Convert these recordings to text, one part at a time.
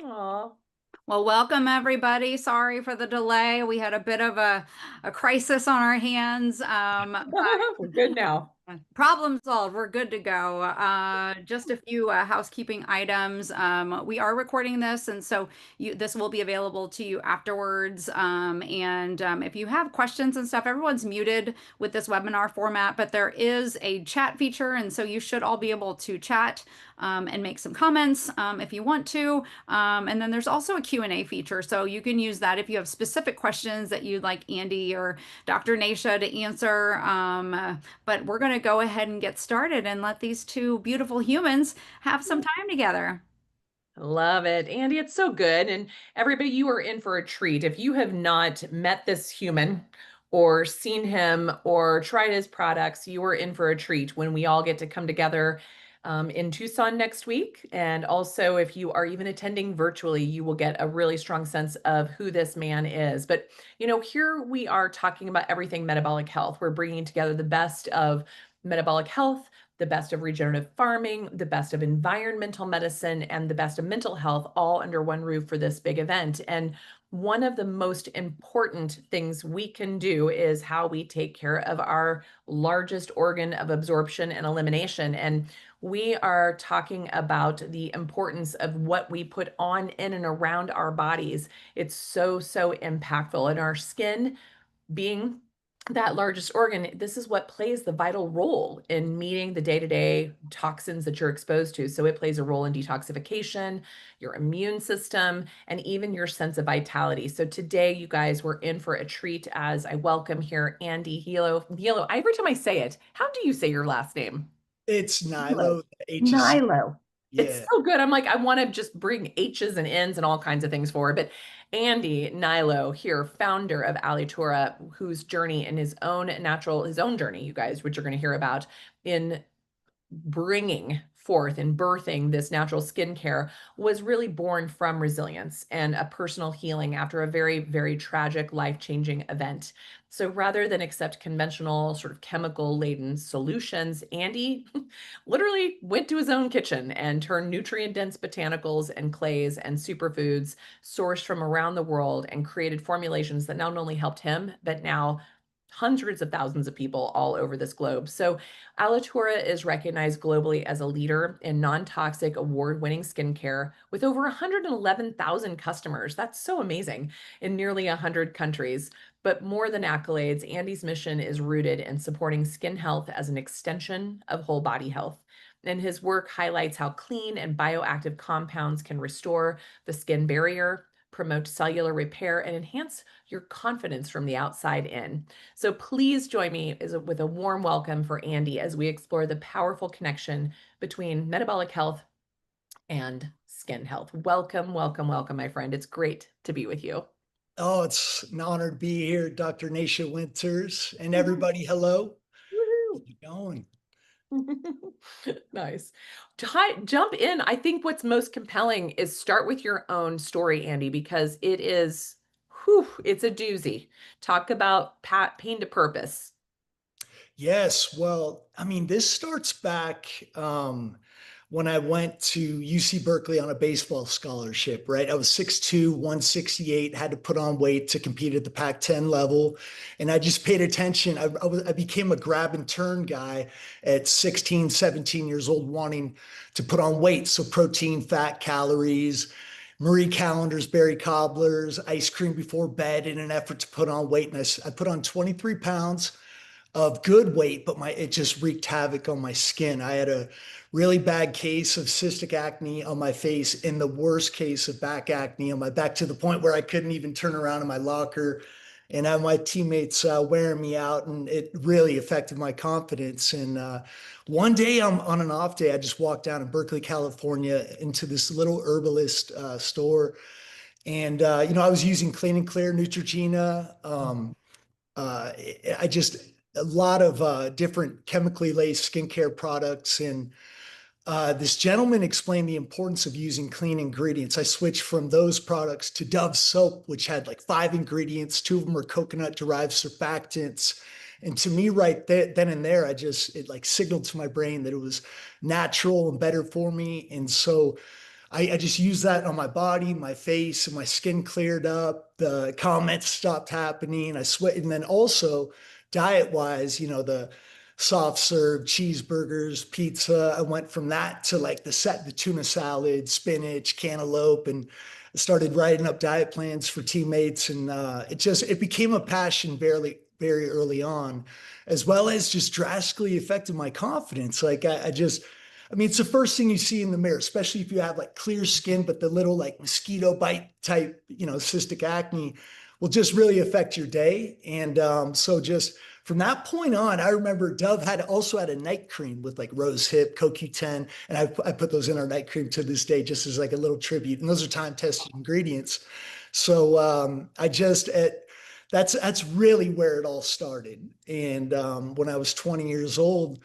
Aw. Well, welcome everybody. Sorry for the delay. We had a bit of a crisis on our hands, We're good now. problem solved. We're good to go. Just a few housekeeping items. We are recording this, and so this will be available to you afterwards. And if you have questions and stuff, everyone's muted with this webinar format, but there is a chat feature, and so you should all be able to chat and make some comments if you want to. And then there's also a Q&A feature, so you can use that if you have specific questions that you'd like Andy or Dr. Nasha to answer. But we're going to go ahead and get started and let these two beautiful humans have some time together. Love it. Andy, it's so good. And everybody, you are in for a treat. If you have not met this human or seen him or tried his products, you are in for a treat when we all get to come together in Tucson next week. And also, if you are even attending virtually, you will get a really strong sense of who this man is. But, here we are talking about everything metabolic health. We're bringing together the best of metabolic health, the best of regenerative farming, the best of environmental medicine, and the best of mental health all under one roof for this big event. And one of the most important things we can do is how we take care of our largest organ of absorption and elimination. And we are talking about the importance of what we put on, in, and around our bodies. It's so, so impactful. And our skin being that largest organ, this is what plays the vital role in meeting the day-to-day toxins that you're exposed to. So it plays a role in detoxification, your immune system, and even your sense of vitality. So today, you guys, we're in for a treat as I welcome here Andy Hilo. Hilo, every time I say it, how do you say your last name? It's Hilo. Nilo. The H is Nilo. It's yeah. so good. I'm like, I want to just bring H's and N's and all kinds of things for it. But Andy Nilo here, founder of Alitura, whose journey in his own journey, you guys, which you're going to hear about in bringing forth and birthing this natural skincare was really born from resilience and a personal healing after a very, very tragic, life-changing event. So rather than accept conventional, sort of chemical-laden solutions, Andy literally went to his own kitchen and turned nutrient-dense botanicals and clays and superfoods sourced from around the world and created formulations that not only helped him, but now hundreds of thousands of people all over this globe. So Alitura is recognized globally as a leader in non-toxic, award-winning skincare with over 111,000 customers. That's so amazing in nearly 100 countries. But more than accolades, Andy's mission is rooted in supporting skin health as an extension of whole body health. And his work highlights how clean and bioactive compounds can restore the skin barrier, promote cellular repair, and enhance your confidence from the outside in. So please join me with a warm welcome for Andy as we explore the powerful connection between metabolic health and skin health. Welcome, welcome, welcome, my friend. It's great to be with you. Oh, it's an honor to be here, Dr. Nasha Winters, and everybody. Hello. Woohoo. How's it going? Nice. Jump in. I think what's most compelling is start with your own story, Andy, because it is, whew, it's a doozy. Talk about pain to purpose. Yes. Well, I mean, this starts back when I went to UC Berkeley on a baseball scholarship, right? I was 6'2", 168, had to put on weight to compete at the Pac-10 level. And I just paid attention. I became a grab and turn guy at 16, 17 years old, wanting to put on weight. So protein, fat, calories, Marie Callender's berry cobblers, ice cream before bed in an effort to put on weight. And I put on 23 pounds of good weight, but it just wreaked havoc on my skin. I had a really bad case of cystic acne on my face and the worst case of back acne on my back, to the point where I couldn't even turn around in my locker and have my teammates wearing me out. And it really affected my confidence. And one day, on an off day, I just walked down in Berkeley, California into this little herbalist store. And, I was using Clean and Clear Neutrogena. Uh, I just a lot of different chemically laced skincare products. And this gentleman explained the importance of using clean ingredients. I switched from those products to Dove soap, which had like 5 ingredients. 2 of them were coconut derived surfactants. And to me, right then and there, it like signaled to my brain that it was natural and better for me. And so I just used that on my body, my face, and my skin cleared up. The comments stopped happening. I sweat. And then also diet wise, the soft serve cheeseburgers, pizza. I went from that to like the tuna salad, spinach, cantaloupe, and started writing up diet plans for teammates. And it became a passion very early on, as well as just drastically affected my confidence. Like I mean, it's the first thing you see in the mirror, especially if you have like clear skin, but the little like mosquito bite type, cystic acne will just really affect your day. And so just from that point on, I remember Dove also had a night cream with like rose hip, CoQ10, and I put those in our night cream to this day, just as like a little tribute. And those are time tested ingredients. So that's really where it all started. And when I was 20 years old,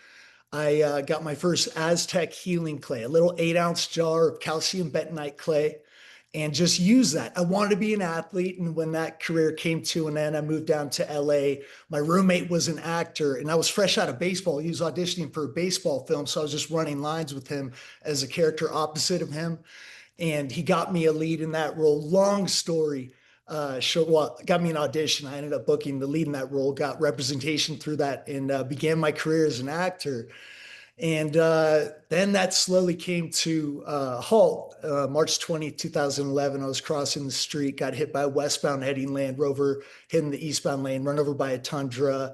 I got my first Aztec healing clay, a little 8-ounce jar of calcium bentonite clay, and just use that. I wanted to be an athlete. And when that career came to an end, I moved down to LA. My roommate was an actor, and I was fresh out of baseball. He was auditioning for a baseball film. So I was just running lines with him as a character opposite of him. And he got me a lead in that role. Long story. Got me an audition. I ended up booking the lead in that role, got representation through that, and began my career as an actor. And then that slowly came to a halt. March 20th, 2011, I was crossing the street, got hit by a westbound heading Land Rover, hitting the eastbound lane, run over by a Tundra,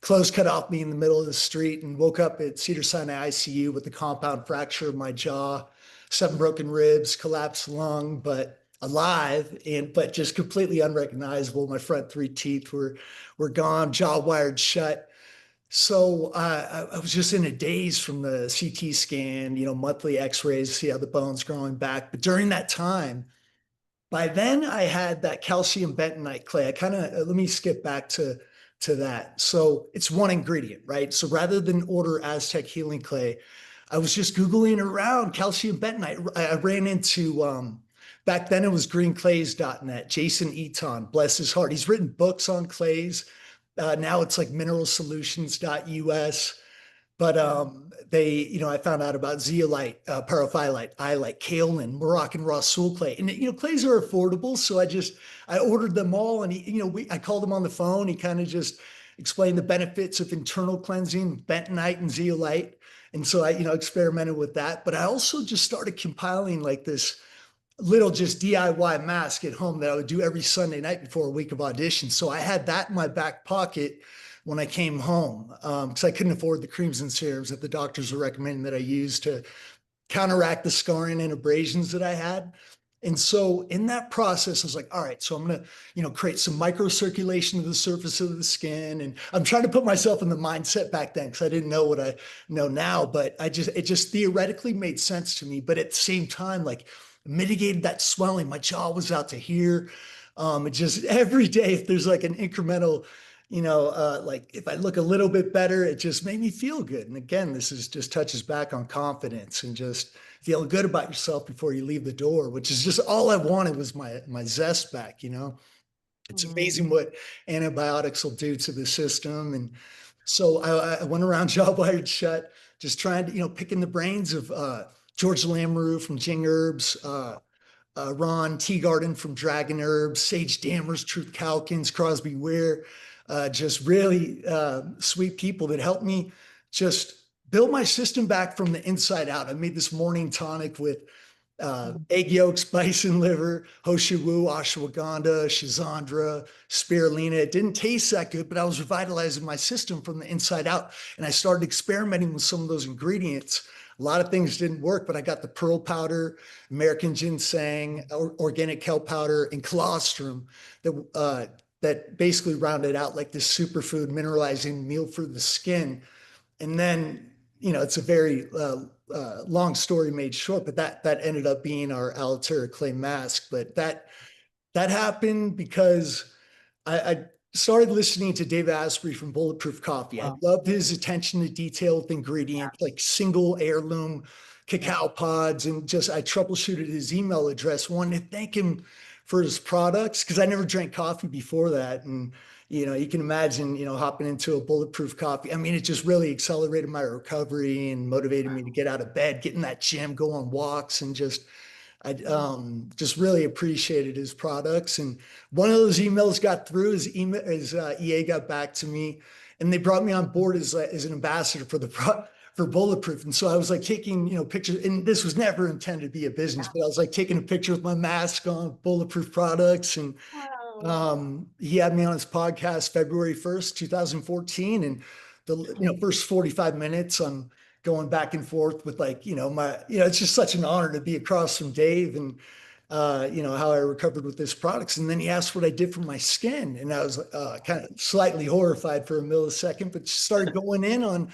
clothes cut off me in the middle of the street, and woke up at Cedars-Sinai ICU with a compound fracture of my jaw, 7 broken ribs, collapsed lung, but alive, but just completely unrecognizable. My front 3 teeth were gone, jaw wired shut. So I was just in a daze from the CT scan, monthly X-rays, see how the bone's growing back. But during that time, by then I had that calcium bentonite clay. Let me skip back to that. So it's one ingredient, right? So rather than order Aztec healing clay, I was just Googling around calcium bentonite. I ran into, back then it was greenclays.net, Jason Eaton, bless his heart. He's written books on clays. Now it's like mineralsolutions.us. But I found out about zeolite, paraphyllite, iolite, kaolin, Moroccan raw soul clay, and clays are affordable. So I ordered them all, and I called him on the phone. He kind of just explained the benefits of internal cleansing, bentonite and zeolite, and so I experimented with that. But I also just started compiling like this little just DIY mask at home that I would do every Sunday night before a week of auditions. So I had that in my back pocket when I came home, because I couldn't afford the creams and serums that the doctors were recommending that I use to counteract the scarring and abrasions that I had. And so in that process, I was like, all right, so I'm going to, create some microcirculation of the surface of the skin. And I'm trying to put myself in the mindset back then because I didn't know what I know now, but it just theoretically made sense to me. But at the same time, like mitigated that swelling. My jaw was out to here. It just every day, if there's like an incremental, like if I look a little bit better, it just made me feel good. And again, this is just touches back on confidence and just feeling good about yourself before you leave the door, which is just all I wanted was my zest back. It's amazing what antibiotics will do to the system. And so I went around jaw wired shut, just trying to, picking the brains of George Lamoureux from Jing Herbs, Ron Teagarden from Dragon Herbs, Sage Dammers, Truth Calkins, Crosby Ware, just really sweet people that helped me just build my system back from the inside out. I made this morning tonic with egg yolks, bison liver, hoshiwu, ashwagandha, shizandra, spirulina. It didn't taste that good, but I was revitalizing my system from the inside out. And I started experimenting with some of those ingredients. A lot of things didn't work, but I got the pearl powder, American ginseng, organic kelp powder, and colostrum that basically rounded out like this superfood mineralizing meal for the skin. And then, it's a very long story made short, but that ended up being our Alitura clay mask. But that happened because I started listening to Dave Asprey from Bulletproof Coffee. I loved his attention to detail with ingredients, like single heirloom cacao pods, and just I troubleshooted his email address. Wanted to thank him for his products because I never drank coffee before that. And you can imagine, hopping into a Bulletproof Coffee. I mean, it just really accelerated my recovery and motivated me to get out of bed, get in that gym, go on walks, and just I just really appreciated his products. And one of those emails got through. His EA got back to me, and they brought me on board as an ambassador for for Bulletproof. And so I was like taking, pictures, and this was never intended to be a business, but I was like taking a picture with my mask on, Bulletproof products, and Wow. he had me on his podcast February 1st, 2014, and the first 45 minutes on going back and forth with like it's just such an honor to be across from Dave, and how I recovered with his products. And then he asked what I did for my skin, and I was kind of slightly horrified for a millisecond, but started going in on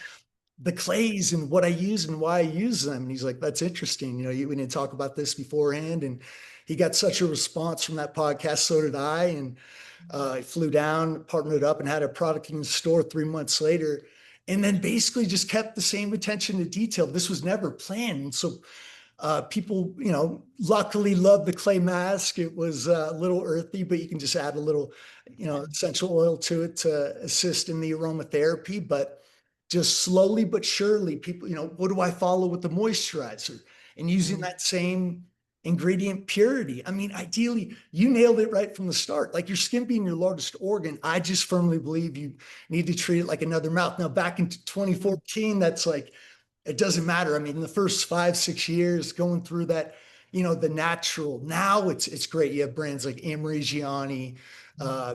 the clays and what I use and why I use them. And he's like, that's interesting. We didn't talk about this beforehand. And he got such a response from that podcast. So did I. And I flew down, partnered up, and had a product in the store 3 months later. And then basically just kept the same attention to detail. This was never planned. And so people, luckily loved the clay mask. It was a little earthy, but you can just add a little, essential oil to it to assist in the aromatherapy. But just slowly but surely, people, what do I follow with the moisturizer? And using that same ingredient purity. I mean, ideally, you nailed it right from the start. Like your skin being your largest organ, I just firmly believe you need to treat it like another mouth. Now, back in 2014, that's like, it doesn't matter. I mean, in the first 5, 6 years going through that, the natural, now it's great. You have brands like Amorigiani,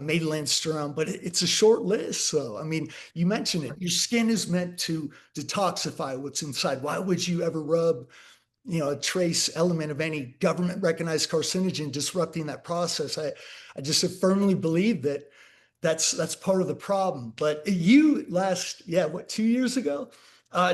Made Lindstrom, but it's a short list. So, I mean, you mentioned it. Your skin is meant to detoxify what's inside. Why would you ever rub, a trace element of any government recognized carcinogen disrupting that process? I just have firmly believed that that's part of the problem. But you yeah, what, 2 years ago? I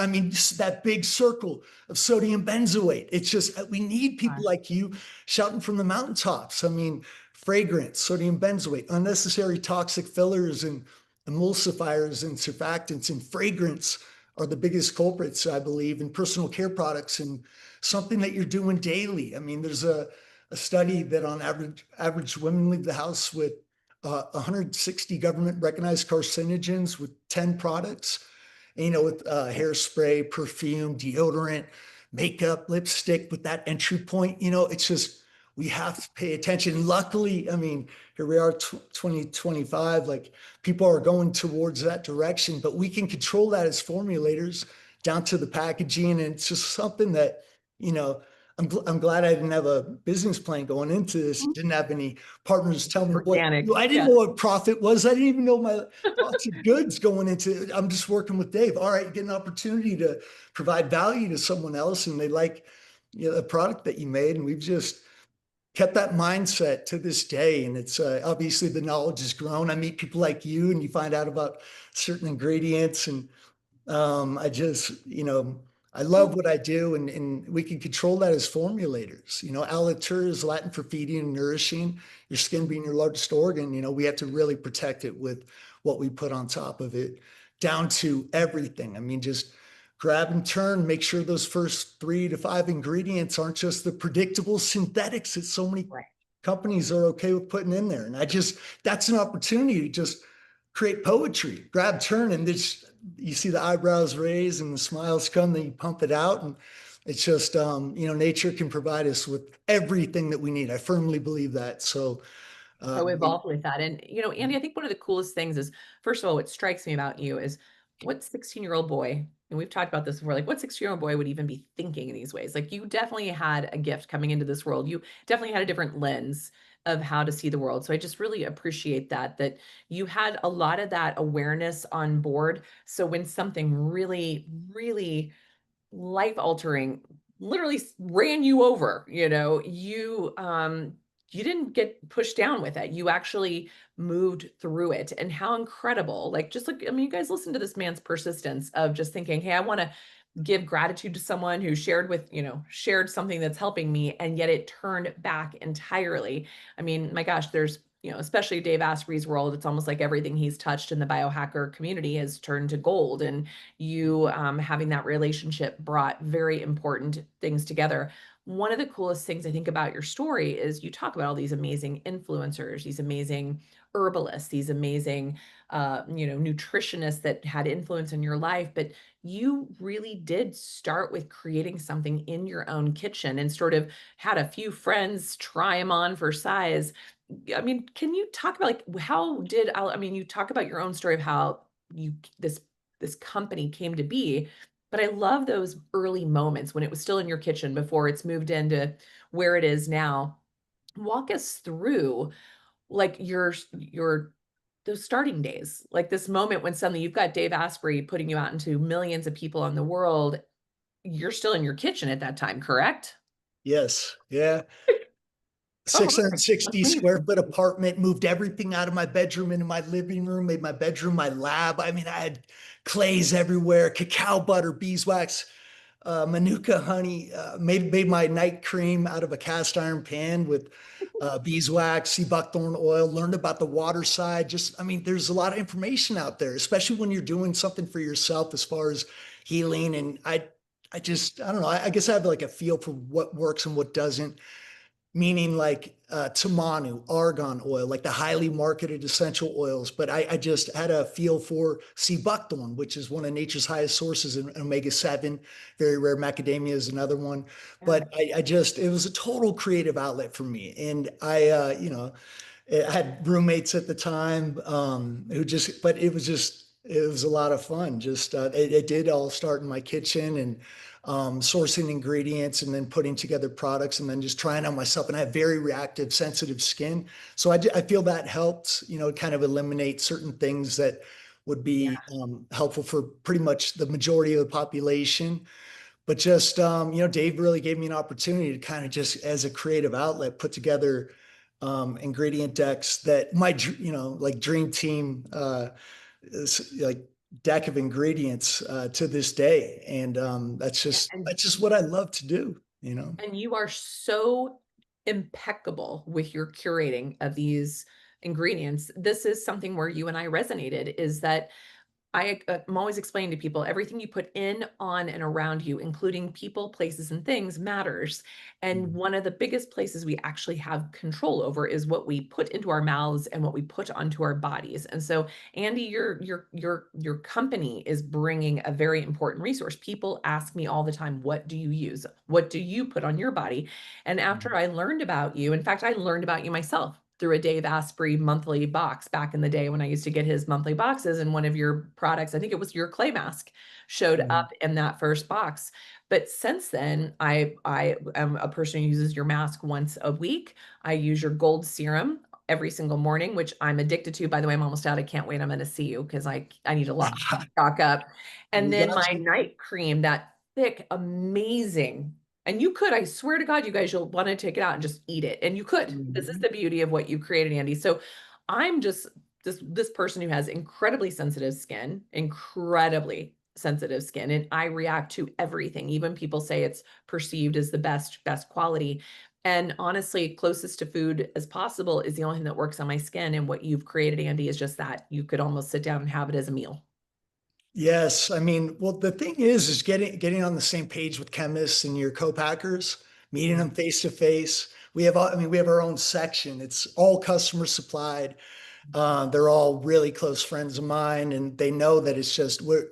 mean, just that big circle of sodium benzoate. It's just, we need people like you shouting from the mountaintops. I mean, fragrance, sodium benzoate, unnecessary toxic fillers and emulsifiers and surfactants and fragrance are the biggest culprits, I believe, in personal care products, and something that you're doing daily. I mean, there's a study that on average women leave the house with 160 government recognized carcinogens with 10 products, with hairspray, perfume, deodorant, makeup, lipstick, with that entry point. It's just, we have to pay attention. Luckily, I mean, here we are, 2025, like people are going towards that direction, but we can control that as formulators down to the packaging. And it's just something that, I'm glad I didn't have a business plan going into this. Didn't have any partners tell me Organic. I didn't know what profit was. I didn't even know my cost of goods going into it. I'm just working with Dave. All right, get an opportunity to provide value to someone else, and they like, the product that you made. And we've just kept that mindset to this day. And it's obviously the knowledge has grown. I meet people like you, and you find out about certain ingredients, and I just, I love what I do, and we can control that as formulators. Alitura is Latin for feeding and nourishing. Your skin being your largest organ, we have to really protect it with what we put on top of it, down to everything. I mean, just grab and turn, make sure those first 3 to 5 ingredients aren't just the predictable synthetics that so many Right. companies are okay with putting in there. And that's an opportunity to just create poetry, grab, turn, and this, you see the eyebrows raise and the smiles come, then you pump it out. And it's just, nature can provide us with everything that we need. I firmly believe that. So, So evolved with that. And, Andy, I think one of the coolest things is, first of all, what strikes me about you is what 16-year-old boy, and we've talked about this before, like what 16-year-old boy would even be thinking in these ways? Like you definitely had a gift coming into this world. You definitely had a different lens of how to see the world. So I just really appreciate that you had a lot of that awareness on board. So when something really, really life altering literally ran you over, you didn't get pushed down with it. You actually moved through it. And how incredible. Like just like, I mean, you guys listen to this man's persistence of just thinking, hey, I want to give gratitude to someone who shared something that's helping me, and yet it turned back entirely. I mean, my gosh, there's, especially Dave Asprey's world, it's almost like everything he's touched in the biohacker community has turned to gold. And you having that relationship brought very important things together. One of the coolest things I think about your story is you talk about all these amazing influencers, these amazing herbalists, these amazing, nutritionists that had influence in your life, but you really did start with creating something in your own kitchen and sort of had a few friends try them on for size. I mean, can you talk about like I mean, you talk about your own story of how you this company came to be, but I love those early moments when it was still in your kitchen before it's moved into where it is now. Walk us through like your those starting days, like this moment when suddenly you've got Dave Asprey putting you out into millions of people in the world. You're still in your kitchen at that time, correct? Yes. Yeah. Oh, that's 660 amazing. square foot apartment, moved everything out of my bedroom into my living room, made my bedroom my lab. I mean, I had clays everywhere, cacao butter, beeswax, manuka honey, made my night cream out of a cast iron pan with beeswax, sea buckthorn oil, learned about the water side. Just, I mean, there's a lot of information out there, especially when you're doing something for yourself as far as healing. And I don't know. I guess I have like a feel for what works and what doesn't, meaning like tamanu, argan oil, like the highly marketed essential oils. But I just had a feel for sea buckthorn, which is one of nature's highest sources in omega-7. Very rare macadamia is another one. Yeah. But it was a total creative outlet for me. And I had roommates at the time but it was a lot of fun. Just it did all start in my kitchen and sourcing ingredients and then putting together products and then just trying on myself. And I have very reactive, sensitive skin, so I feel that helped, kind of eliminate certain things that would Yeah. be helpful for pretty much the majority of the population. But just Dave really gave me an opportunity to kind of just as a creative outlet put together ingredient decks that like dream team like deck of ingredients to this day. And Yeah, that's just what I love to do. and you are so impeccable with your curating of these ingredients. This is something where you and I resonated is that I'm always explaining to people everything you put in, on, and around you, including people, places, and things, matters. And Mm. one of the biggest places we actually have control over is what we put into our mouths and what we put onto our bodies. And so, Andy, your company is bringing a very important resource. People ask me all the time, "What do you use? What do you put on your body?" And after I learned about you, in fact, I learned about you myself through a Dave Asprey monthly box back in the day when I used to get his monthly boxes, and one of your products, I think it was your clay mask, showed Mm. up in that first box. But since then, I am a person who uses your mask once a week. I use your gold serum every single morning, which I'm addicted to. By the way, I'm almost out. I can't wait. I'm going to see you because I need a lot stock up. And We then got my you. night cream, that thick, amazing. And you could, I swear to God, you guys, you'll want to take it out and just eat it. And you could. This is Mhm. the beauty of what you created, Andy. So I'm just this person who has incredibly sensitive skin, and I react to everything. Even people say it's perceived as the best quality. And honestly, closest to food as possible is the only thing that works on my skin. And what you've created, Andy, is just that. You could almost sit down and have it as a meal. Yes, I mean, well, the thing is getting on the same page with chemists and your co-packers, meeting Yeah. them face to face. I mean, we have our own section. It's all customer supplied. They're all really close friends of mine, and they know that it's just we're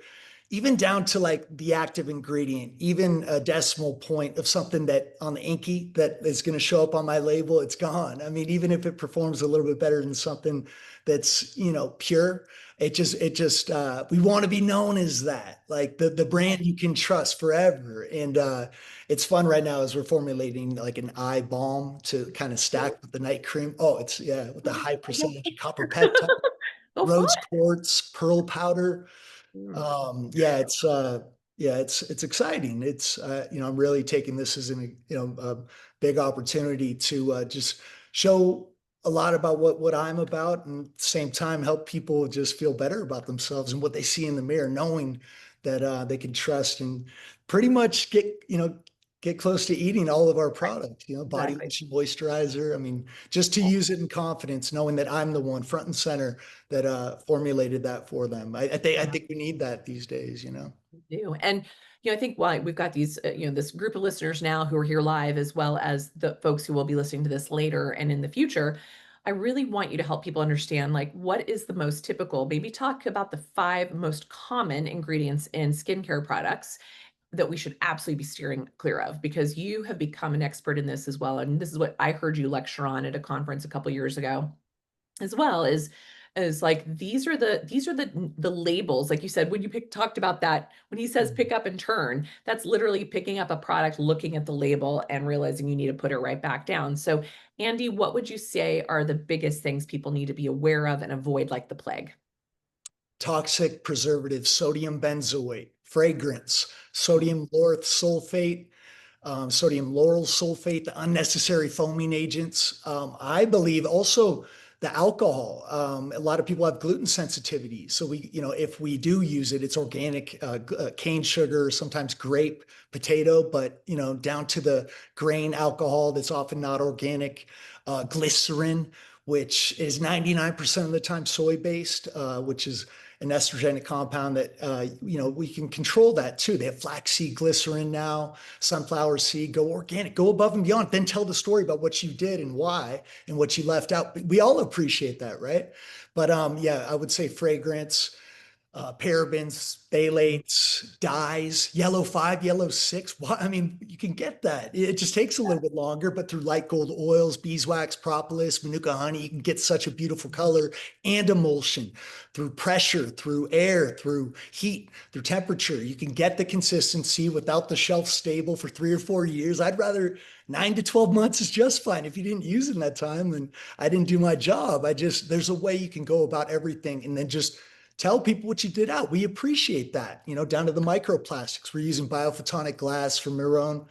even down to like the active ingredient, even a decimal point of something that on the inky that is going to show up on my label, it's gone. I mean, even if it performs a little bit better than something that's pure, we want to be known as that, like the brand you can trust forever. And it's fun right now as we're formulating like an eye balm to kind of stack with the night cream. Oh, it's yeah, with the high percentage of copper peptide, Oh, fun. rose quartz, pearl powder. Mm. Yeah, it's exciting. I'm really taking this as a big opportunity to just show a lot about what I'm about, and at the same time help people just feel better about themselves and what they see in the mirror, knowing that they can trust and pretty much get close to eating all of our Right. products. Body Exactly. lotion, moisturizer. I mean, just to use it in confidence, knowing that I'm the one front and center that formulated that for them. I think we need that these days. Do. And, I think why we've got these, this group of listeners now who are here live, as well as the folks who will be listening to this later and in the future. I really want you to help people understand like what is the most typical, maybe talk about the five most common ingredients in skincare products that we should absolutely be steering clear of because you have become an expert in this as well. And this is what I heard you lecture on at a conference a couple years ago as well is like these are the labels like you said when you talked about that when he says pick up and turn that's literally picking up a product looking at the label and realizing you need to put it right back down. So Andy, what would you say are the biggest things people need to be aware of and avoid like the plague? Toxic preservatives, sodium benzoate, fragrance, sodium lauryl sulfate, sodium lauryl sulfate, the unnecessary foaming agents. I believe also the alcohol. A lot of people have gluten sensitivity. So if we do use it, it's organic cane sugar, sometimes grape, potato, but, down to the grain alcohol that's often not organic, glycerin, which is 99% of the time soy-based, which is an estrogenic compound that, we can control that too. They have flaxseed glycerin now, sunflower seed, go organic, go above and beyond, then tell the story about what you did and why and what you left out. We all appreciate that, right? But yeah, I would say fragrance, parabens, phthalates, dyes, yellow 5, yellow 6. I mean, you can get that. It just takes a little bit longer, but through light gold oils, beeswax, propolis, manuka honey, you can get such a beautiful color and emulsion through pressure, through air, through heat, through temperature. You can get the consistency without the shelf stable for 3 or 4 years. I'd rather 9 to 12 months is just fine. If you didn't use it in that time, then I didn't do my job. There's a way you can go about everything and then just tell people what you did out. We appreciate that, down to the microplastics. We're using biophotonic glass from Miron,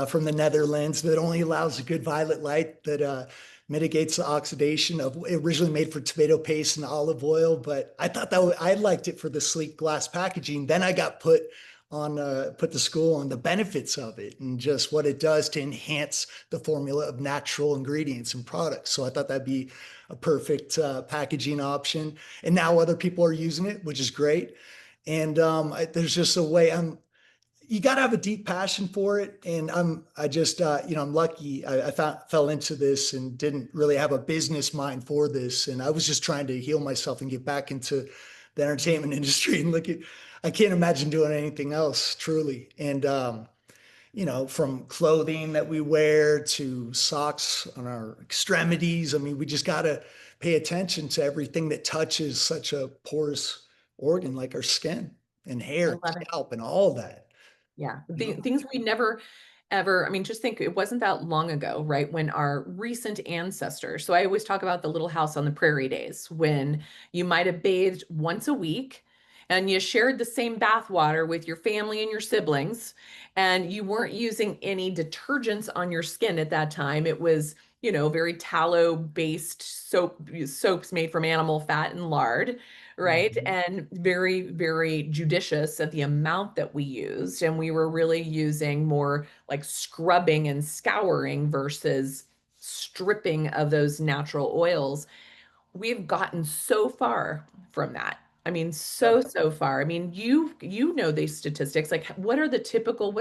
from the Netherlands that only allows a good violet light that mitigates the oxidation of originally made for tomato paste and olive oil. But I thought I liked it for the sleek glass packaging. Then I got put to school on the benefits of it and just what it does to enhance the formula of natural ingredients and products. So I thought that'd be a perfect packaging option. And now other people are using it, which is great. And there's just a way you got to have a deep passion for it. And I'm lucky. Fell into this and didn't really have a business mind for this. And I was just trying to heal myself and get back into the entertainment industry and I can't imagine doing anything else truly. And, from clothing that we wear to socks on our extremities. I mean, we just got to pay attention to everything that touches such a porous organ like our skin and I hair, love it. scalp, and all that. Yeah, You the know? things we never ever, I mean, just think it wasn't that long ago, right? When our recent ancestors, so I always talk about the little house on the prairie days when you might have bathed once a week and you shared the same bath water with your family and your siblings, and you weren't using any detergents on your skin at that time. It was, very tallow-based soaps made from animal fat and lard, right? Mhm. And very, very judicious of the amount that we used. And we were really using more like scrubbing and scouring versus stripping of those natural oils. We've gotten so far from that. I mean, so far. I mean, you know these statistics. Like, what are the typical,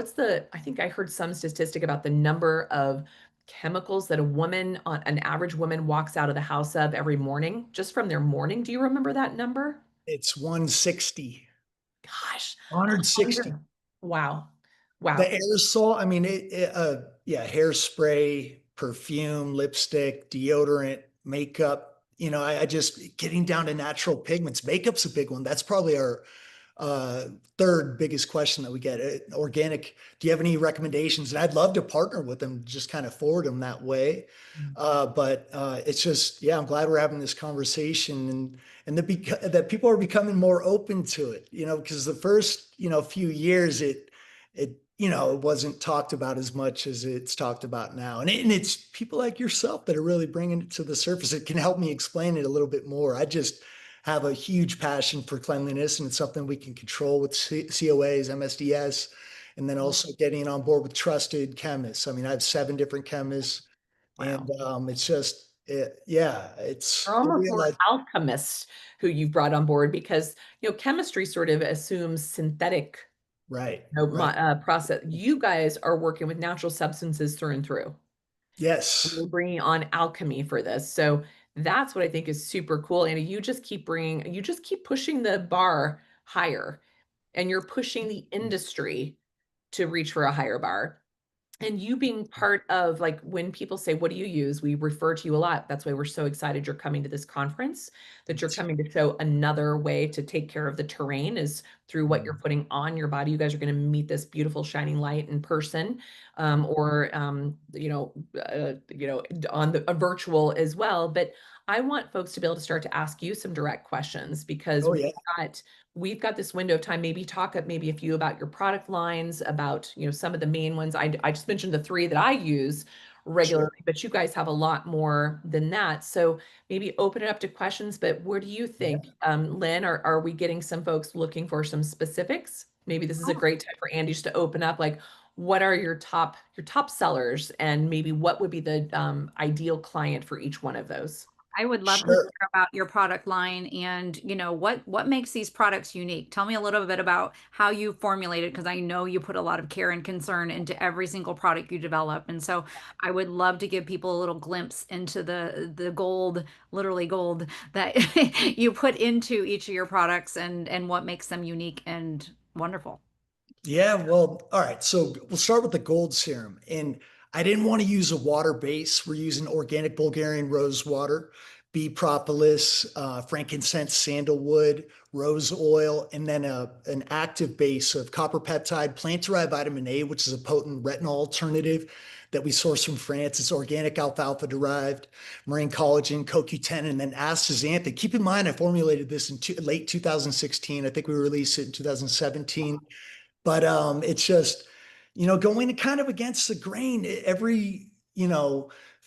I think I heard some statistic about the number of chemicals that an average woman walks out of the house of every morning, just from their morning. Do you remember that number? It's 160, Gosh, 160. 100. Wow. The Wow. aerosol, I mean, yeah, hairspray, perfume, lipstick, deodorant, makeup. I just getting down to natural pigments. Makeup's a big one. That's probably our third biggest question that we get. Organic, do you have any recommendations? And I'd love to partner with them, just kind of forward them that way. But it's just, yeah, I'm glad we're having this conversation and that people are becoming more open to it, because the first, few years it wasn't talked about as much as it's talked about now. And it's people like yourself that are really bringing it to the surface. It can help me explain it a little bit more. I just have a huge passion for cleanliness, and it's something we can control with COAs, MSDS, and then also getting on board with trusted chemists. I mean, I have 7 different chemists, and Wow. yeah, They're I almost more realize, alchemists who you've brought on board because, chemistry sort of assumes synthetic, right, right. process. You guys are working with natural substances through and through. Yes. We're bringing on alchemy for this. So that's what I think is super cool. And you just keep pushing the bar higher, and you're pushing the industry to reach for a higher bar. And you being part of, like, when people say, what do you use? We refer to you a lot. That's why we're so excited you're coming to this conference, that you're coming to show another way to take care of the terrain is through what you're putting on your body. You guys are going to meet this beautiful shining light in person, or on the virtual as well. But I want folks to be able to start to ask you some direct questions, because Oh yeah. we've got this window of time. Maybe talk maybe a few about your product lines, about some of the main ones. I just mentioned the three that I use Sure. regularly, but you guys have a lot more than that. So maybe open it up to questions. But what do you Yeah. think, Lynn? Are we getting some folks looking for some specifics? Maybe this is a great time for Andy just to open up, like, what are your top sellers, and maybe what would be the ideal client for each one of those? I would love to Sure. hear about your product line and, what makes these products unique. Tell me a little bit about how you formulated, because I know you put a lot of care and concern into every single product you develop. And so I would love to give people a little glimpse into the gold, literally gold, that you put into each of your products, and what makes them unique and wonderful. Yeah, well, all right. So we'll start with the gold serum. And I didn't want to use a water base. We're using organic Bulgarian rose water, bee propolis, frankincense, sandalwood, rose oil, and then an active base of copper peptide, plant-derived vitamin A, which is a potent retinol alternative that we source from France. It's organic alfalfa derived, marine collagen, CoQ10, and then astaxanthin. Keep in mind, I formulated this in late 2016. I think we released it in 2017. But it's just, going kind of against the grain. Every,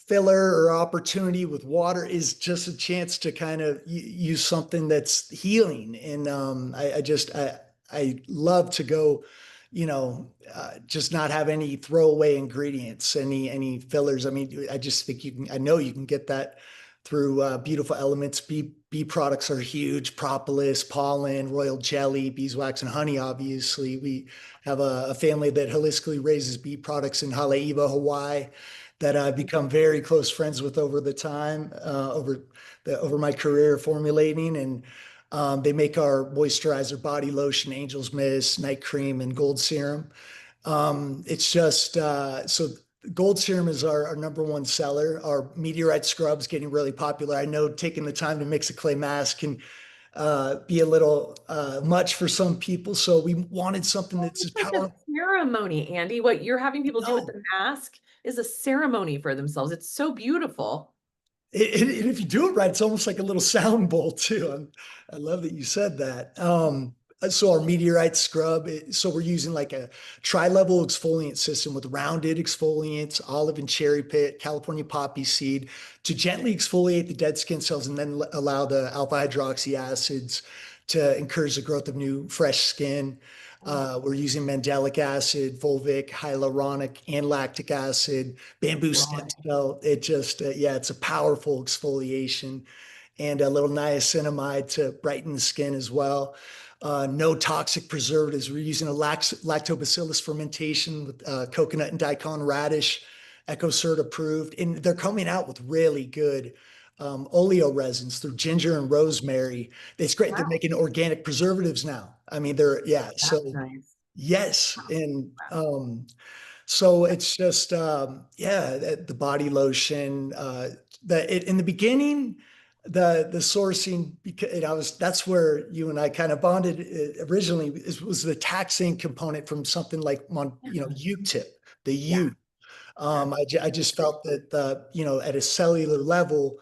filler or opportunity with water is just a chance to kind of use something that's healing. And I love to go, just not have any throwaway ingredients, any fillers. I mean, I just think I know you can get that through beautiful elements. Bee products are huge: propolis, pollen, royal jelly, beeswax, and honey. Obviously, we have a family that holistically raises bee products in Haleiwa, Hawaii, that I've become very close friends with over the time, over my career formulating. And they make our moisturizer, body lotion, angel's mist, night cream, and gold serum. It's just so gold serum is our number one seller. Our meteorite scrub's getting really popular. I know taking the time to mix a clay mask can be a little much for some people. So we wanted something Well, that's as it's like a powerful. ceremony, Andy. What you're having people do with No, the mask is a ceremony for themselves. It's so beautiful. if you do it right, it's almost like a little sound bowl too. I love that you said that. So our meteorite scrub, so we're using like a tri-level exfoliant system with rounded exfoliants, olive and cherry pit, California poppy seed, to gently exfoliate the dead skin cells and then allow the alpha hydroxy acids to encourage the growth of new, fresh skin. We're using mandelic acid, fulvic, hyaluronic, and lactic acid, bamboo stem Right. cell. It just, yeah, it's a powerful exfoliation, and a little niacinamide to brighten the skin as well. No toxic preservatives. We're using a lactobacillus fermentation with coconut and daikon radish, EcoCert approved, and they're coming out with really good oleo resins through ginger and rosemary. It's great. They're Wow, making organic preservatives now. I mean, they're, yeah. that's So nice. yes, and so it's just yeah, the body lotion. In the beginning, the sourcing, because that's where you and I kind of bonded originally, was the taxing component from something like U-tip, the Yeah, U. yeah, I just felt that at a cellular level,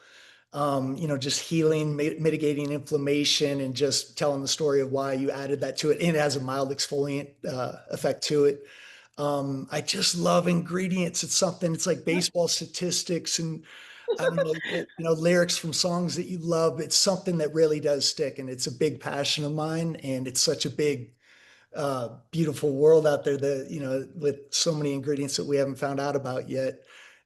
just healing, mitigating inflammation, and just telling the story of why you added that to it. And it has a mild exfoliant effect to it. I just love ingredients. It's something, it's like baseball statistics and I don't know, lyrics from songs that you love. It's something that really does stick. And it's a big passion of mine. And it's such a big, beautiful world out there that, with so many ingredients that we haven't found out about yet.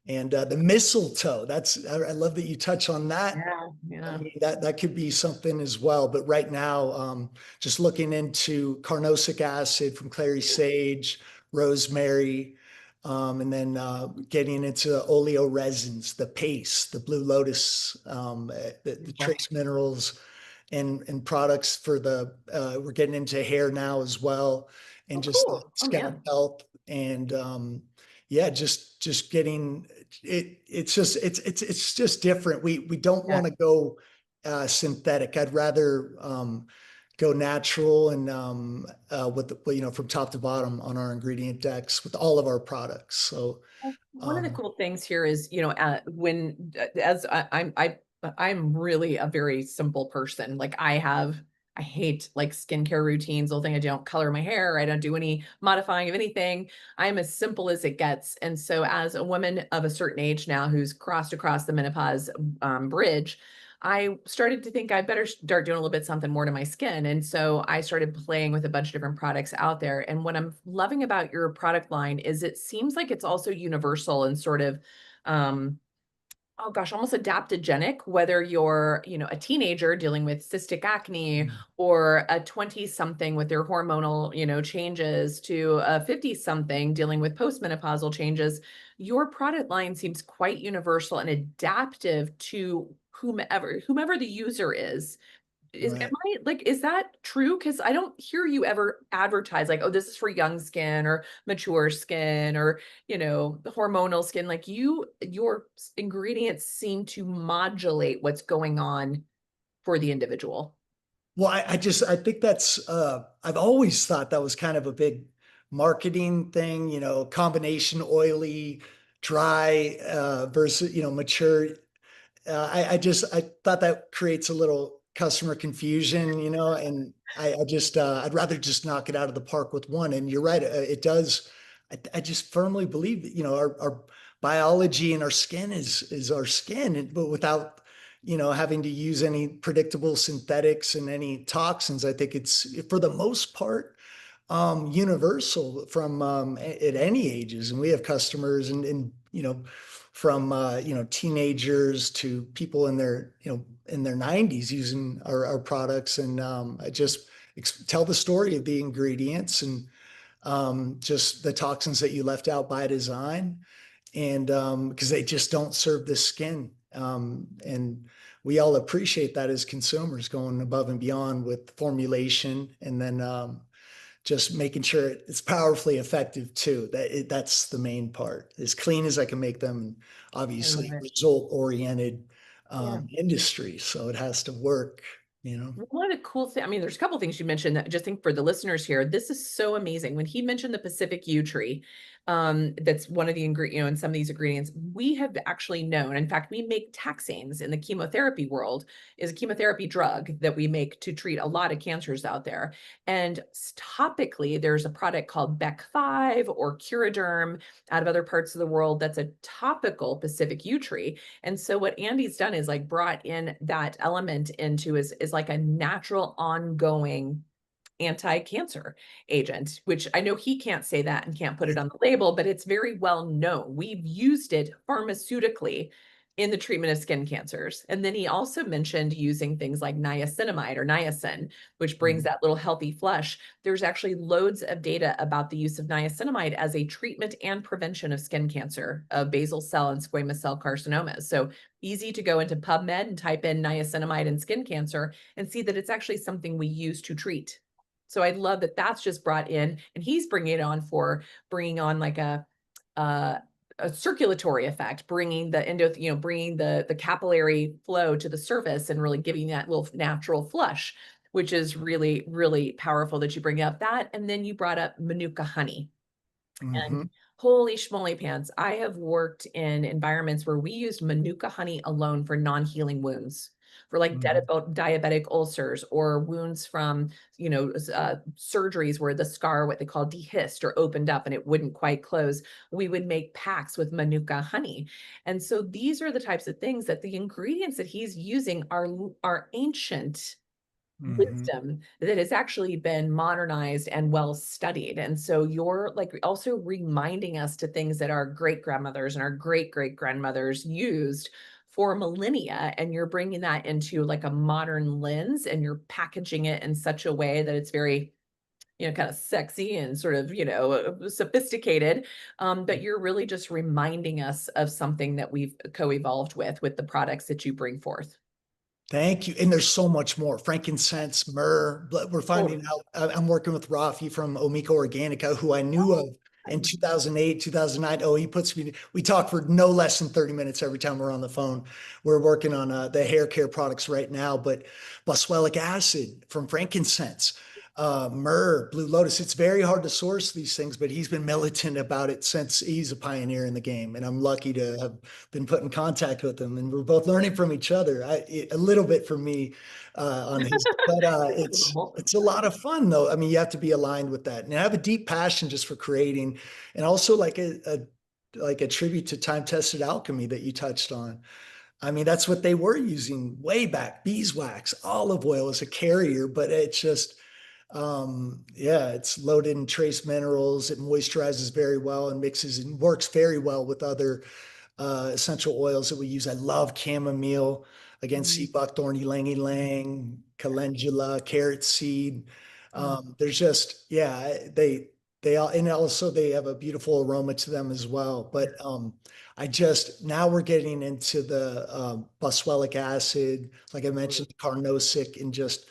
And the mistletoe, I love that you touch on that. yeah, I yeah. mean, that could be something as well. But right now, just looking into carnosic acid from clary sage, rosemary, And then getting into oleo resins, the paste, the blue lotus, the Cool. trace minerals, and products for the we're getting into hair now as well, and Oh, just the cool. Oh, scalp man. health, and yeah, just getting it. It's just different. We don't Yeah. want to go synthetic. I'd rather go natural and with the, from top to bottom on our ingredient decks with all of our products. So Well, one of the um, cool things here is, as I'm really a very simple person. Like I hate like skincare routines. The whole thing, I don't color my hair. I don't do any modifying of anything. I'm as simple as it gets. And so as a woman of a certain age now who's crossed across the menopause bridge, I started to think I better start doing a little bit something more to my skin. And so I started playing with a bunch of different products out there. And what I'm loving about your product line is it seems like it's also universal and sort of um oh gosh, almost adaptogenic, whether you're, a teenager dealing with cystic acne or a 20 something with their hormonal, changes to a 50 something dealing with postmenopausal changes. Your product line seems quite universal and adaptive to whomever the user is. Am right. I like, is that true? Because I don't hear you ever advertise like, oh, this is for young skin or mature skin or, hormonal skin. Like your ingredients seem to modulate what's going on for the individual. Well, I think that's I've always thought that was kind of a big marketing thing, combination oily, dry versus, mature. I thought that creates a little customer confusion, and I'd rather just knock it out of the park with one. And you're right, it does. I just firmly believe that, our biology and our skin is our skin, but without, having to use any predictable synthetics and any toxins. I think it's for the most part universal from at any ages, and we have customers and from teenagers to people in their in their 90s using our products, and I just tell the story of the ingredients and just the toxins that you left out by design, and because they just don't serve the skin, and we all appreciate that as consumers, going above and beyond with formulation, and then just making sure it's powerfully effective too. That's the main part. As clean as I can make them, and I love obviously it. result oriented Yeah. industry, so it has to work. One of the cool things, I mean, there's a couple things you mentioned that just think for the listeners here, this is so amazing. When he mentioned the Pacific yew tree, that's one of the ingredient, in some of these ingredients, we have actually known. In fact, we make taxanes in the chemotherapy world, is a chemotherapy drug that we make to treat a lot of cancers out there. And topically, there's a product called Bec 5 or Curaderm out of other parts of the world that's a topical Pacific yew tree. And so what Andy's done is like brought in that element into is like a natural ongoing anti-cancer agent, which I know he can't say that and can't put it on the label, but it's very well known. We've used it pharmaceutically in the treatment of skin cancers. And then he also mentioned using things like niacinamide or niacin, which brings that little healthy flush. There's actually loads of data about the use of niacinamide as a treatment and prevention of skin cancer, of basal cell and squamous cell carcinomas. So easy to go into PubMed and type in niacinamide and skin cancer and see that it's actually something we use to treat. So I love that that's just brought in, and he's bringing it on for bringing on like uh, a circulatory effect, bringing the bringing the capillary flow to the surface and really giving that little natural flush, which is really, really powerful that you bring up that. And then you brought up Manuka honey. And Hmm. holy schmoly pants, I have worked in environments where we used Manuka honey alone for non-healing wounds, for like Hmm. diabetic ulcers or wounds from, surgeries where the scar, what they call dehisced or opened up and it wouldn't quite close. We would make packs with Manuka honey. And so these are the types of things that the ingredients that he's using are ancient Hmm. wisdom that has actually been modernized and well studied. And so you're like also reminding us to things that our great grandmothers and our great great grandmothers used for millennia. And you're bringing that into like a modern lens and you're packaging it in such a way that it's very kind of sexy and sort of, sophisticated. But you're really just reminding us of something that we've co-evolved with the products that you bring forth. Thank you. And there's so much more. Frankincense, myrrh. But we're Oh, finding out. I'm working with Rafi from Omika Organica, who I knew of in nice. 2008, 2009. Oh, he puts me, we talk for no less than 30 minutes every time we're on the phone. We're working on the hair care products right now, but boswellic acid from frankincense, myrrh, blue lotus. It's very hard to source these things, but he's been militant about it since he's a pioneer in the game. And I'm lucky to have been put in contact with him, and we're both learning from each other. A little bit from me on his, but Cool. it's a lot of fun though. I mean, you have to be aligned with that, and I have a deep passion just for creating, and also like a tribute to time tested alchemy that you touched on. I mean, that's what they were using way back: beeswax, olive oil as a carrier, but it's just yeah, it's loaded in trace minerals. It moisturizes very well and mixes and works very well with other essential oils that we use. I love chamomile, again, sea Mm, buckthorn, ylang ylang, calendula, carrot seed. mm, There's just, yeah, they all, and also they have a beautiful aroma to them as well. But I just, now we're getting into the boswellic acid, like I mentioned, carnosic, and just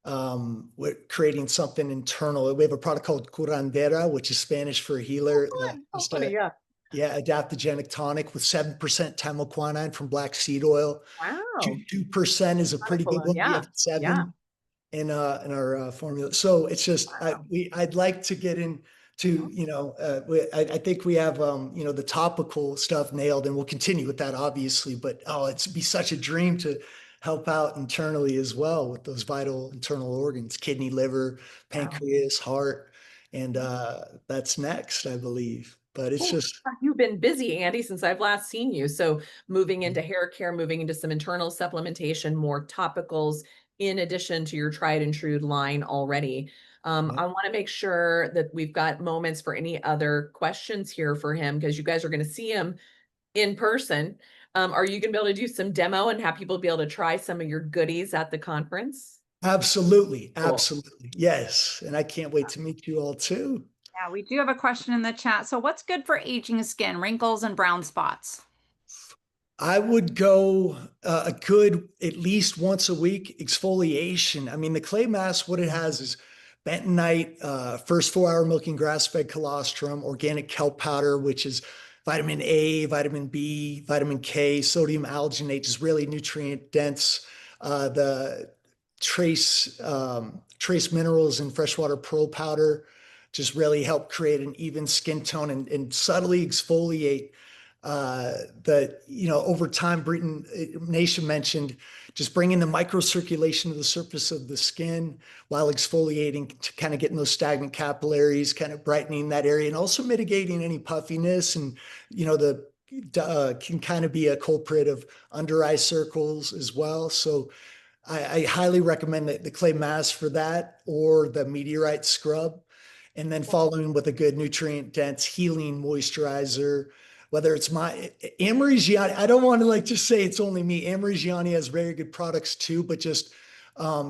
we're creating something internal. We have a product called curandera, which is Spanish for healer. fun. How Just funny, a, yeah. yeah, adaptogenic tonic with 7% thymoquinine from black seed oil. Wow. 2% is a pretty Radical good one, one. We have yeah. Yeah. seven in our formula. So it's just Wow. I'd like to get into I think we have the topical stuff nailed, and we'll continue with that obviously. But oh, it's be such a dream to help out internally as well with those vital internal organs: kidney, liver, Wow. pancreas, heart, and that's next, I believe. But it's Well, just you've been busy, Andy, since I've last seen you. So moving into hair care, moving into some internal supplementation, more topicals, in addition to your tried and true line already. yeah. I want to make sure that we've got moments for any other questions here for him, because you guys are going to see him in person. Are you going to be able to do some demo and have people be able to try some of your goodies at the conference? Absolutely, Cool. absolutely, yes. And I can't wait to meet you all too. Yeah, we do have a question in the chat. So, what's good for aging skin, wrinkles, and brown spots? I would go a good at least once a week exfoliation. I mean, the clay mask, what it has is bentonite, first 4 hour milking grass fed colostrum, organic kelp powder, which is vitamin A, vitamin B, vitamin K, sodium alginate, is really nutrient dense. The trace minerals in freshwater pearl powder just really help create an even skin tone and subtly exfoliate that over time. Britain Nation mentioned just bringing the microcirculation to the surface of the skin while exfoliating to kind of getting those stagnant capillaries, kind of brightening that area, and also mitigating any puffiness. And the can kind of be a culprit of under eye circles as well. So I highly recommend the clay mask for that, or the meteorite scrub, and then following with a good nutrient dense healing moisturizer. Whether it's my Amorigiani, I don't want to like just say it's only me. Amorigiani has very good products too, but just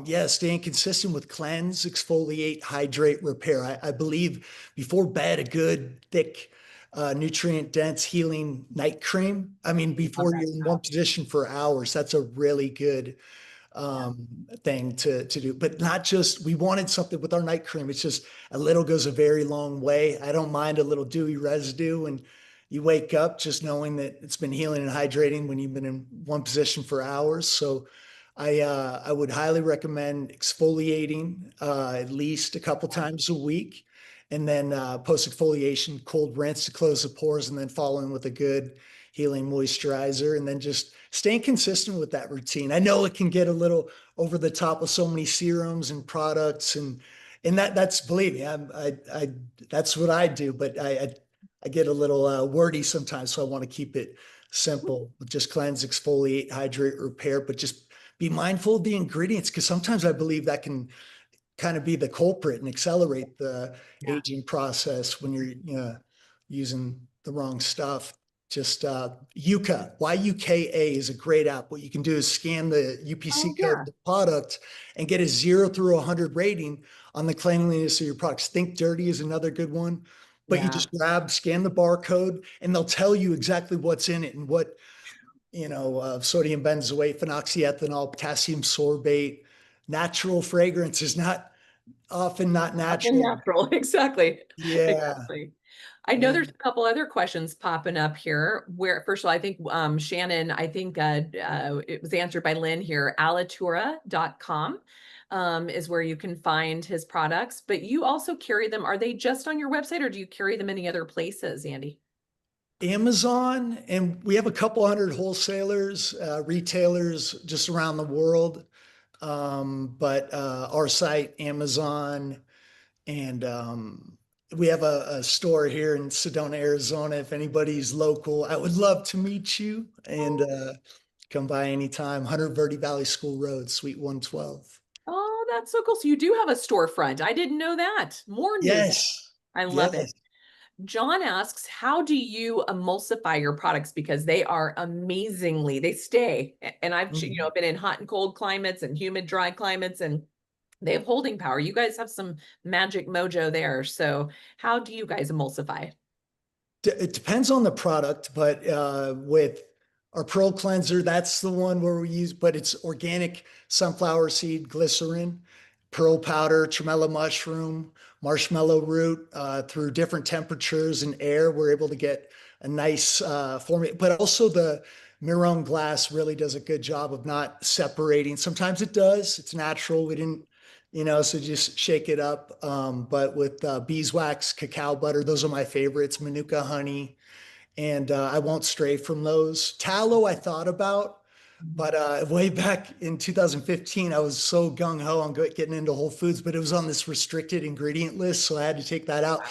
yeah, staying consistent with cleanse, exfoliate, hydrate, repair. I believe before bed, a good thick nutrient dense healing night cream. I mean, Love before that you're in one stuff. position for hours, that's a really good thing to do. But not just, we wanted something with our night cream. It's just a little goes a very long way. I don't mind a little dewy residue, and you wake up just knowing that it's been healing and hydrating when you've been in one position for hours. So I would highly recommend exfoliating at least a couple times a week, and then post exfoliation, cold rinse to close the pores, and then following with a good healing moisturizer, and then just staying consistent with that routine. I know it can get a little over the top with so many serums and products, and that's, believe me, that's what I do, but I get a little wordy sometimes, so I want to keep it simple. Just cleanse, exfoliate, hydrate, repair, but just be mindful of the ingredients, because sometimes I believe that can kind of be the culprit and accelerate the Yeah. aging process when you're using the wrong stuff. Just Yuka, YUKA is a great app. What you can do is scan the UPC Oh, code of yeah. the product and get a 0 through 100 rating on the cleanliness of your products. Think Dirty is another good one, but you Yeah. just scan the barcode, and they'll tell you exactly what's in it and what, sodium benzoate, phenoxyethanol, potassium sorbate. Natural fragrance is not often not Nothing natural. natural. Exactly. Yeah. Exactly. I know there's And a couple other questions popping up here where, first of all, I think Shannon, I think it was answered by Lynn here. Alitura.com is where you can find his products, but you also carry them. Are they just on your website or do you carry them any other places, Andy? Amazon, and we have a couple hundred wholesalers, retailers just around the world. But our site, Amazon, and we have a store here in Sedona, Arizona. If anybody's local, I would love to meet you and come by anytime. 100 Verde Valley School Road, Suite 112. Oh, that's so cool. So you do have a storefront. I didn't know that. More news. Yes. I love it. Yes. John asks, how do you emulsify your products? Because they are amazingly, they stay. And I've, Mhm. been in hot and cold climates and humid, dry climates, and they have holding power. You guys have some magic mojo there. So how do you guys emulsify? It depends on the product, but with our Pearl Cleanser, that's the one where we use, but it's organic sunflower seed glycerin, pearl powder, tremella mushroom, marshmallow root. Through different temperatures and air, we're able to get a nice formula. But also the Miron glass really does a good job of not separating. Sometimes it does. It's natural. We didn't, so just shake it up. But with beeswax, cacao butter, those are my favorites. Manuka honey, and I won't stray from those. Tallow, I thought about, but way back in 2015, I was so gung ho on getting into Whole Foods, but it was on this restricted ingredient list, so I had to take that out.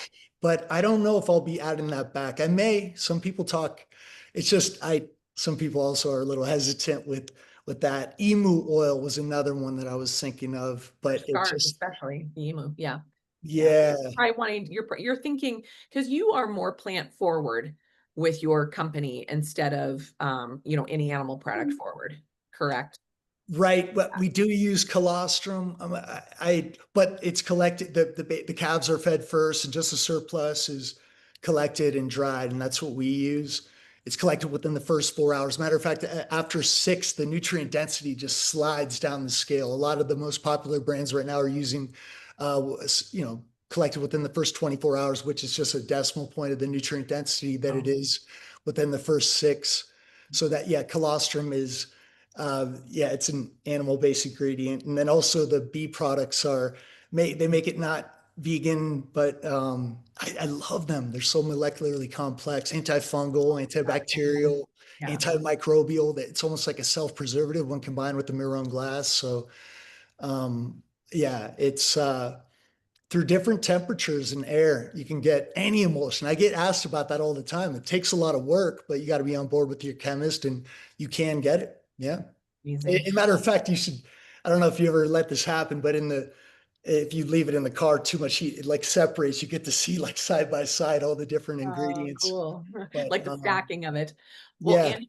But I don't know if I'll be adding that back. I may. Some people talk. It's just I. Some people also are a little hesitant with that. Emu oil was another one that I was thinking of, For but it starch, just especially the emu. Yeah. Yeah. yeah. Probably wanting you're thinking because you are more plant forward with your company instead of any animal product forward, correct? Right, but we do use colostrum. But it's collected. The calves are fed first, and just the surplus is collected and dried, and that's what we use. It's collected within the first 4 hours. Matter of fact, after six, the nutrient density just slides down the scale. A lot of the most popular brands right now are using, collected within the first 24 hours, which is just a decimal point of the nutrient density that it Oh, is within the first six. So that, yeah, colostrum is yeah, it's an animal-based ingredient, and then also the bee products they make it not vegan, but I love them. They're so molecularly complex, antifungal, antibacterial, yeah. antimicrobial. That it's almost like a self-preservative when combined with the Miron glass. So yeah, it's through different temperatures and air, you can get any emulsion. I get asked about that all the time. It takes a lot of work, but you got to be on board with your chemist, and you can get it. Yeah. Amazing. A matter of fact, you should. I don't know if you ever let this happen, but if you leave it in the car too much heat, it like separates. You get to see like side by side all the different Oh, ingredients. cool. But Like the stacking of it. Well, yeah, and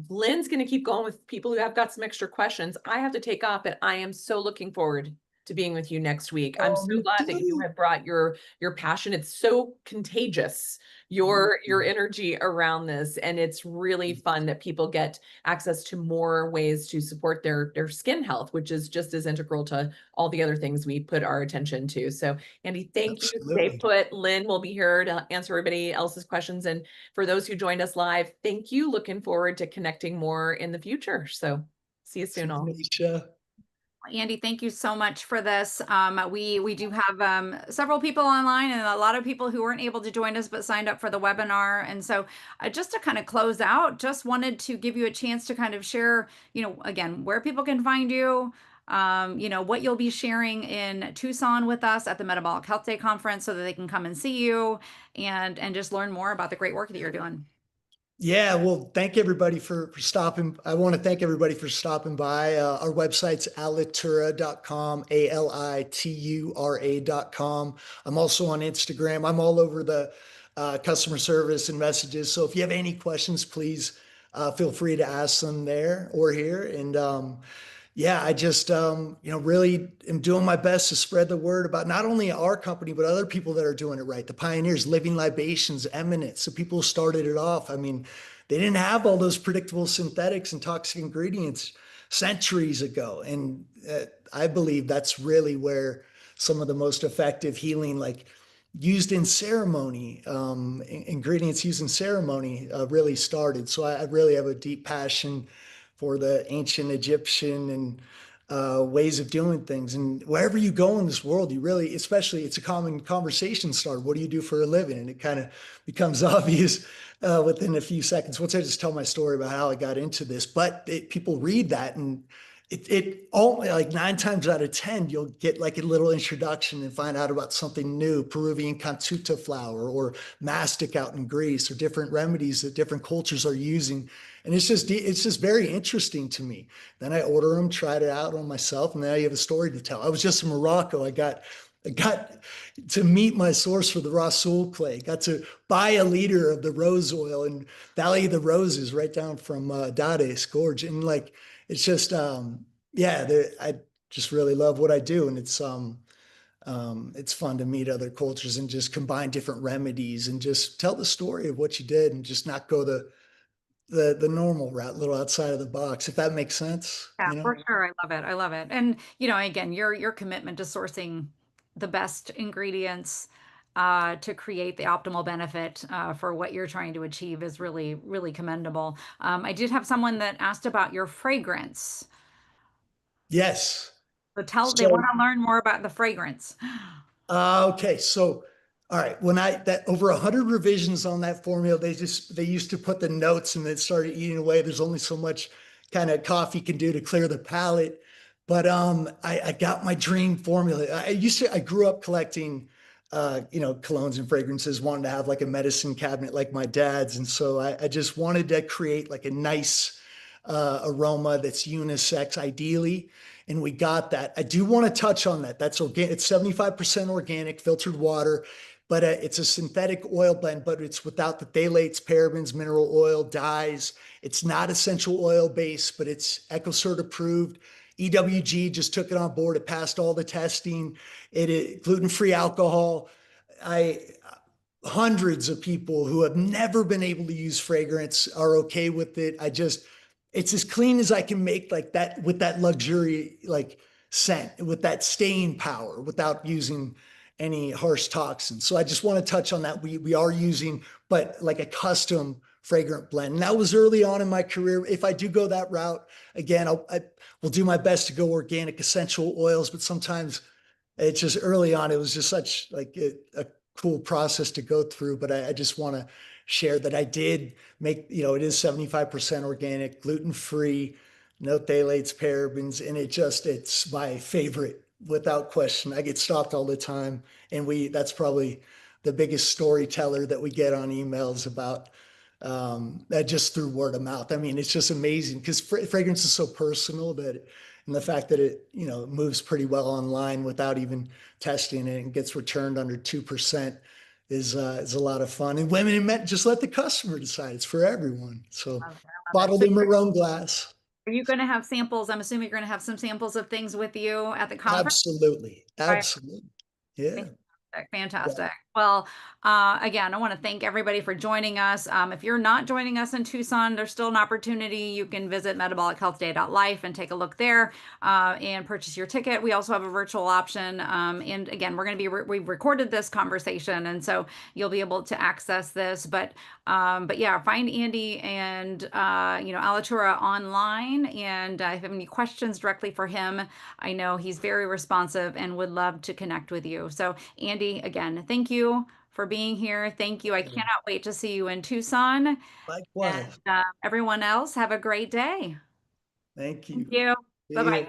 Lynn's going to keep going with people who have got some extra questions. I have to take off, but I am so looking forward to being with you next week. I'm oh, so me glad that you too. have brought your passion. It's so contagious, your energy around this, and it's really fun that people get access to more ways to support their skin health, which is just as integral to all the other things we put our attention to. So Andy, thank you. Stay Absolutely. put. Lynn will be here to answer everybody else's questions. And for those who joined us live, thank you. Looking forward to connecting more in the future. So see you soon, all. Nisha. Andy, thank you so much for this. We do have several people online and a lot of people who weren't able to join us but signed up for the webinar. And so, just to kind of close out, just wanted to give you a chance to kind of share, again, where people can find you, what you'll be sharing in Tucson with us at the Metabolic Health Day conference, so that they can come and see you and just learn more about the great work that you're doing. Yeah, well, thank everybody for stopping. I want to thank everybody for stopping by. Our website's alitura.com, alitura.com. I'm also on Instagram. I'm all over the customer service and messages. So if you have any questions, please feel free to ask them there or here. And Yeah, I just really am doing my best to spread the word about not only our company but other people that are doing it right. The pioneers, Living Libations, Eminence, the people who started it off. I mean, they didn't have all those predictable synthetics and toxic ingredients centuries ago, and I believe that's really where some of the most effective healing, like used in ceremony, ingredients used in ceremony, really started. So I really have a deep passion for the ancient Egyptian and ways of doing things. And wherever you go in this world, you really, especially, it's a common conversation starter. What do you do for a living? And it kind of becomes obvious within a few seconds. Once I just tell my story about how I got into this, but people read that and it all like 9 times out of 10, you'll get like a little introduction and find out about something new, Peruvian cantuta flower or mastic out in Greece or different remedies that different cultures are using. And it's just very interesting to me. Then I order them, tried it out on myself, and now you have a story to tell. I was just in Morocco. I got to meet my source for the Rasul clay. Got to buy a liter of the rose oil in Valley of the Roses, right down from Dades Gorge, and like it's just yeah, I just really love what I do, and it's fun to meet other cultures and just combine different remedies and just tell the story of what you did and just not go the normal route, a little outside of the box, if that makes sense, Yeah, you know? for sure. I love it. I love it. And again, your commitment to sourcing the best ingredients to create the optimal benefit for what you're trying to achieve is really, really commendable. I did have someone that asked about your fragrance. Yes. So they want So to learn more about the fragrance. Okay, so all right, when I that over 100 revisions on that formula, they used to put the notes and then started eating away. There's only so much kind of coffee can do to clear the palate. But I got my dream formula. I grew up collecting colognes and fragrances, wanted to have like a medicine cabinet like my dad's. And so I just wanted to create like a nice aroma that's unisex, ideally, and we got that. I do want to touch on that. That's organic. It's 75% organic, filtered water, but it's a synthetic oil blend, but it's without the phthalates, parabens, mineral oil, dyes. It's not essential oil based, but it's EcoCert approved. EWG just took it on board. It passed all the testing. It is gluten-free alcohol. I Hundreds of people who have never been able to use fragrance are okay with it. It's as clean as I can make, like that, with that luxury, like scent, with that staying power without using any harsh toxins. So I just want to touch on that. We are using, but like a custom fragrant blend. And that was early on in my career. If I do go that route again, I will do my best to go organic essential oils, but sometimes it's just early on, it was just such like a cool process to go through. But I just want to share that I did make, it is 75% organic, gluten free, no phthalates, parabens, and it's my favorite without question. I get stopped all the time, and that's probably the biggest storyteller that we get on emails about that, just through word of mouth. I mean, it's just amazing because fragrance is so personal that, and the fact that it moves pretty well online without even testing it and gets returned under 2% is a lot of fun. And women and men, just let the customer decide. It's for everyone. So I love it. bottled So in their own glass. are you going to have samples? I'm assuming you're going to have some samples of things with you at the conference. Absolutely. Absolutely. Yeah. Fantastic. Yeah. Fantastic. Well, again, I want to thank everybody for joining us. If you're not joining us in Tucson, there's still an opportunity. You can visit metabolichealthday.life and take a look there and purchase your ticket. We also have a virtual option. And again, we're going to be, we recorded this conversation, and so you'll be able to access this. But yeah, find Andy and, Alitura online. And if you have any questions directly for him, I know he's very responsive and would love to connect with you. So, Andy, again, thank you for being here. Thank you. I cannot wait to see you in Tucson. And Likewise. everyone else, have a great day. Thank Thank you. you. See Bye bye. you.